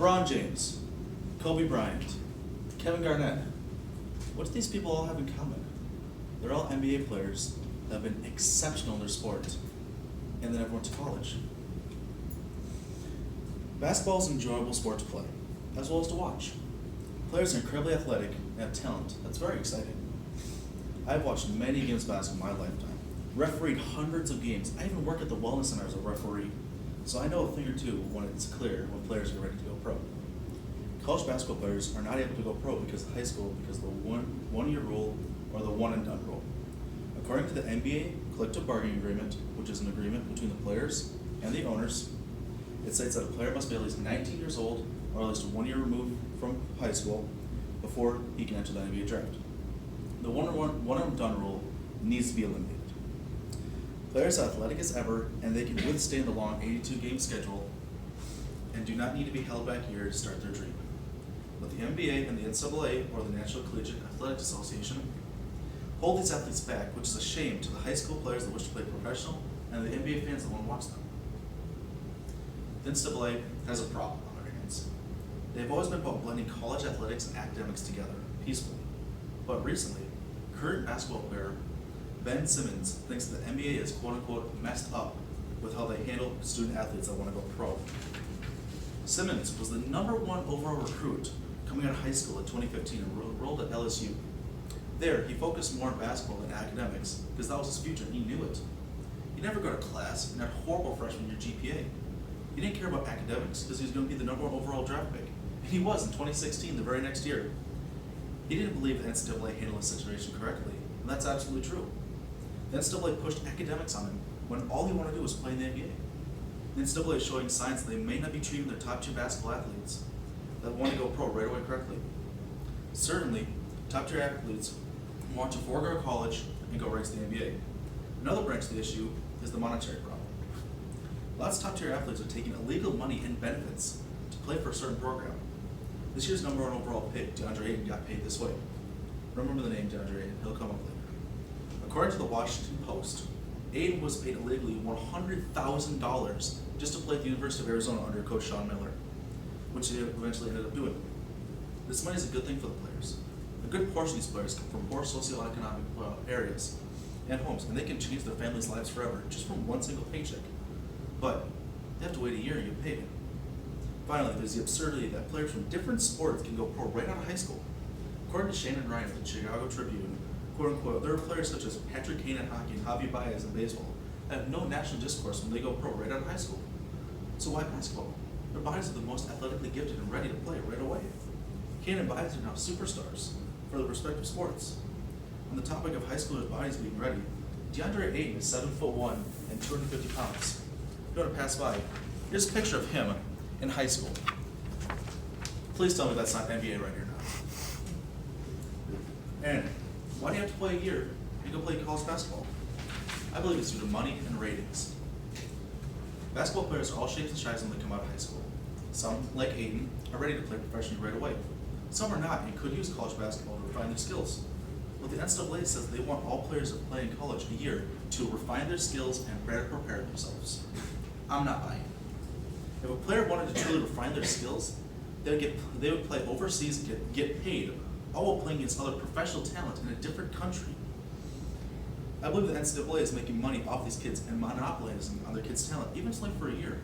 LeBron James, Kobe Bryant, Kevin Garnett. What do these people all have in common? They're all NBA players that have been exceptional in their sport, and then everyone went to college. Basketball is an enjoyable sport to play, as well as to watch. Players are incredibly athletic and have talent that's very exciting. I've watched many games of basketball in my lifetime, refereed hundreds of games. I even worked at the wellness center as a referee, so I know a thing or two when it's clear when players are ready to go pro. College basketball players are not able to go pro because of high school because of the one-year rule or the one-and-done rule. According to the NBA collective bargaining agreement, which is an agreement between the players and the owners, it states that a player must be at least 19 years old or at least 1 year removed from high school before he can enter the NBA draft. The one-and-done rule needs to be eliminated. Players are athletic as ever, and they can withstand the long 82-game schedule and do not need to be held back here to start their dream. But the NBA and the NCAA, or the National Collegiate Athletic Association, hold these athletes back, which is a shame to the high school players that wish to play professional and the NBA fans that want to watch them. The NCAA has a problem on their hands. They've always been about blending college athletics and academics together peacefully. But recently, current basketball player Ben Simmons thinks the NBA is quote-unquote messed up with how they handle student athletes that want to go pro. Simmons was the #1 overall recruit coming out of high school in 2015 and enrolled at LSU. There, he focused more on basketball than academics because that was his future and he knew it. He never got to class and had horrible freshman year GPA. He didn't care about academics because he was going to be the #1 overall draft pick. And he was in 2016, the very next year. He didn't believe the NCAA handled the situation correctly, and that's absolutely true. The NCAA pushed academics on him when all he wanted to do was play in the NBA. The NCAA is showing signs that they may not be treating their top-tier basketball athletes that want to go pro right away correctly. Certainly, top-tier athletes want to forego college and go right to the NBA. Another branch of the issue is the monetary problem. Lots of top-tier athletes are taking illegal money and benefits to play for a certain program. This year's #1 overall pick, DeAndre Ayton, got paid this way. Remember the name DeAndre Ayton, he'll come up later. According to the Washington Post, Ayton was paid illegally $100,000 just to play at the University of Arizona under Coach Sean Miller, which he eventually ended up doing. This money is a good thing for the players. A good portion of these players come from poor socioeconomic areas and homes, and they can change their families' lives forever just from one single paycheck. But they have to wait a year to get paid. Finally, there's the absurdity that players from different sports can go pro right out of high school. According to Shannon Ryan of the Chicago Tribune, quote unquote, there are players such as Patrick Kane in hockey and Javi Baez in baseball that have no national discourse when they go pro right out of high school. So why basketball? Their bodies are the most athletically gifted and ready to play right away. Kane and Baez are now superstars for their respective sports. On the topic of high schoolers' bodies being ready, DeAndre Ayton is 7'1" and 250 pounds. If you want to pass by, here's a picture of him in high school. Please tell me that's not NBA right here now. And why do you have to play a year and go play college basketball? I believe it's due to money and ratings. Basketball players are all shapes and sizes when they come out of high school. Some, like Ayton, are ready to play professionally right away. Some are not and could use college basketball to refine their skills. But the NCAA says they want all players that play in college a year to refine their skills and better prepare themselves. I'm not buying it. If a player wanted to truly refine their skills, they would play overseas and get paid, all while playing against other professional talent in a different country. I believe the NCAA is making money off these kids and monopolizing on their kids' talent, even if it's only for a year.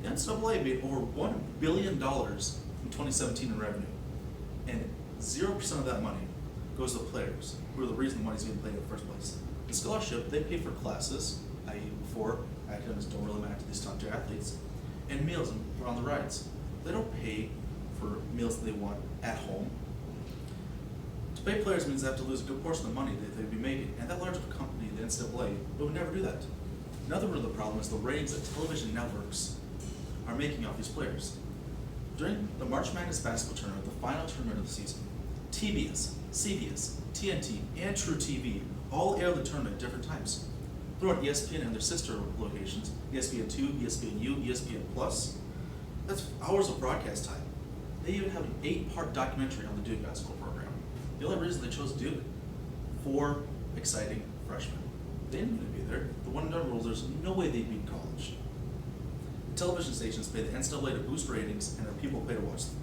The NCAA made over $1 billion in 2017 in revenue, and 0% of that money goes to the players, who are the reason the money's being played in the first place. The scholarship, they pay for classes, i.e. before academics don't really matter to these top-tier athletes, and meals on the rides. They don't pay for meals that they want at home. To pay players means they have to lose a good portion of the money that they'd be making, and that large of a company, the NCAA, would never do that. Another root of the problem is the ratings that television networks are making off these players. During the March Madness basketball tournament, the final tournament of the season, TBS, CBS, TNT, and True TV all air the tournament at different times. Throw on ESPN and their sister locations, ESPN2, ESPNU, ESPN Plus. That's hours of broadcast time. They even have an 8-part documentary on the Duke basketball program. The only reason they chose Duke, 4 exciting freshmen. They didn't need to be there. The one-and-done rules, there's no way they'd be in college. television stations pay the NCAA to boost ratings, and their people pay to watch them.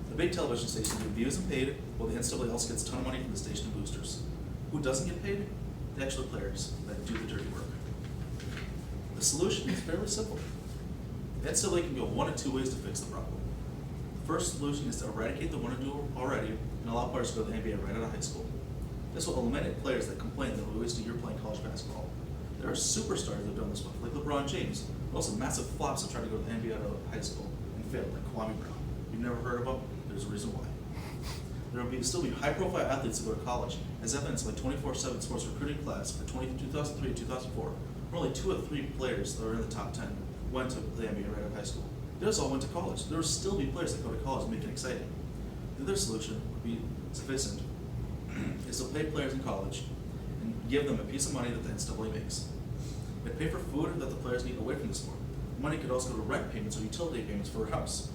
The big television stations get views and paid, while the NCAA also gets a ton of money from the station boosters. Who doesn't get paid? The actual players that do the dirty work. The solution is fairly simple. The NCAA can go one of two ways to fix the problem. The first solution is to eradicate the one and do already and allow players to go to the NBA right out of high school. This will eliminate players that complain that we wasted a year playing college basketball. There are superstars that have done this with, like LeBron James, but also massive flops that tried to go to the NBA out of high school and failed, like Kwame Brown. You've never heard of him? There's a reason why. There will still be high-profile athletes that go to college, as evidenced by 24/7 sports recruiting class for 2003 and 2004, where only 2 of 3 players that are in the top 10 went to the NBA right out of high school. The others all went to college. There will still be players that go to college and make it exciting. The other solution would be sufficient, is to pay players in college and give them a piece of money that the NCAA makes. They pay for food that the players need away from the sport. Money could also go to rent payments or utility payments for a house.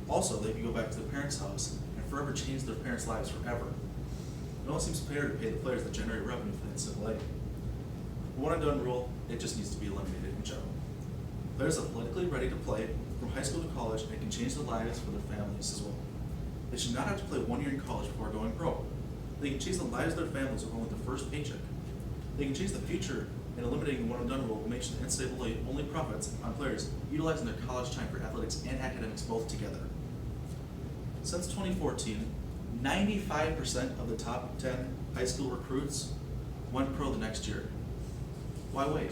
Also, they could go back to their parents' house and forever change their parents' lives forever. It only seems fair to pay the players that generate revenue for the NCAA. The one and done rule, it just needs to be eliminated in general. Players are politically ready to play from high school to college and can change their lives for their families as well. They should not have to play 1 year in college before going pro. They can change the lives of their families with only their first paycheck. They can change the future, and eliminating the one and done rule will make sure the NCAA only profits on players utilizing their college time for athletics and academics both together. Since 2014, 95% of the top 10 high school recruits went pro the next year. Why wait?